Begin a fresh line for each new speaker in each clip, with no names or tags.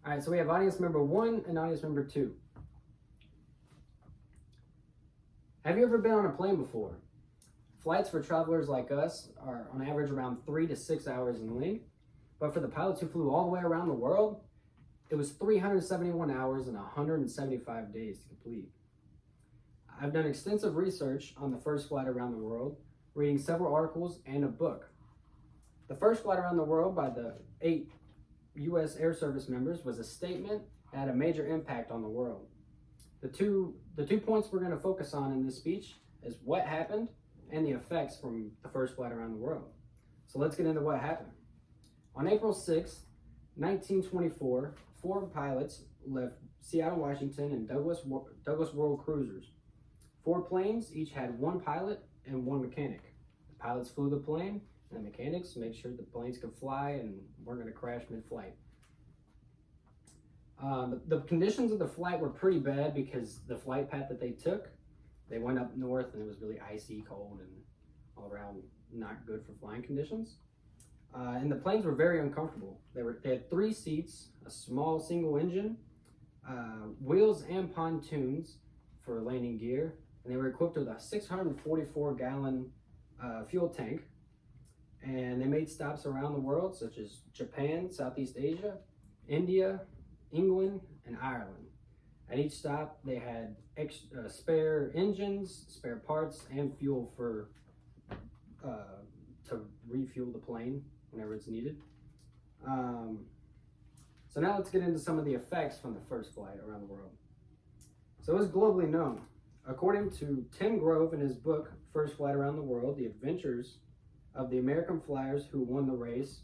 All right, so we have audience member 1 and audience member 2. Have you ever been on a plane before? Flights for travelers like us are on average around 3 to 6 hours in length, but for the pilots who flew all the way around the world, it was 371 hours and 175 days to complete. I've done extensive research on the first flight around the world, reading several articles and a book. The first flight around the world by the 8 U.S. Air Service members was a statement that had a major impact on the world. The two points we're going to focus on in this speech is what happened and the effects from the first flight around the world. So let's get into what happened. On April 6, 1924, 4 pilots left Seattle, Washington in Douglas World Cruisers. 4 planes each had 1 pilot and 1 mechanic. The pilots flew the plane, and the mechanics made sure the planes could fly and weren't going to crash mid-flight. The conditions of the flight were pretty bad because the flight path that they took, they went up north and it was really icy, cold, and all around not good for flying conditions. And the planes were very uncomfortable. They had 3 seats, a small single engine, wheels and pontoons for landing gear, and they were equipped with a 644-gallon fuel tank. And they made stops around the world, such as Japan, Southeast Asia, India, England, and Ireland. At each stop, they had spare engines, spare parts, and fuel to refuel the plane whenever it's needed. So now let's get into some of the effects from the first flight around the world. So it's globally known. According to Tim Grove in his book, First Flight Around the World, The Adventures of the American Flyers Who Won the Race,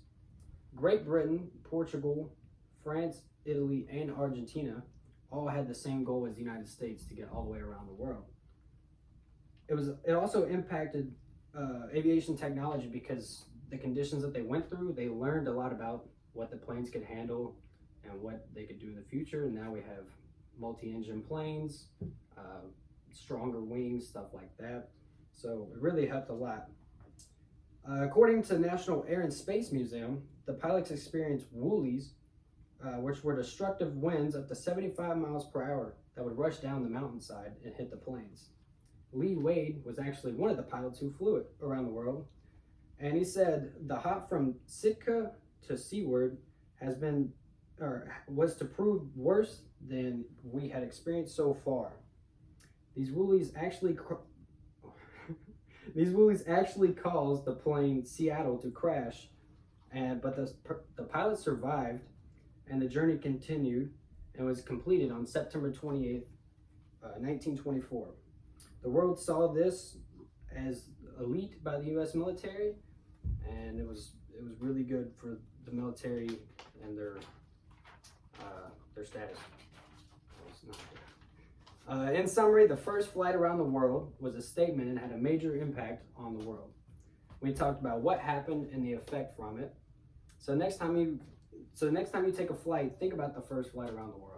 Great Britain, Portugal, France, Italy, and Argentina all had the same goal as the United States to get all the way around the world. It also impacted aviation technology because the conditions that they went through, they learned a lot about what the planes could handle and what they could do in the future. And now we have multi-engine planes, stronger wings, stuff like that. So it really helped a lot. According to the National Air and Space Museum, the pilots experienced woolies, which were destructive winds up to 75 miles per hour that would rush down the mountainside and hit the planes. Lee Wade was actually one of the pilots who flew it around the world, and he said the hop from Sitka to seaward was to prove worse than we had experienced so far. These woolies actually caused the plane Seattle to crash, but the pilot survived, and the journey continued and was completed on September 28th, 1924. The world saw this as elite by the U.S. military, and it was really good for the military and their status. In summary, the first flight around the world was a statement and had a major impact on the world. We talked about what happened and the effect from it. So next time you take a flight, think about the first flight around the world.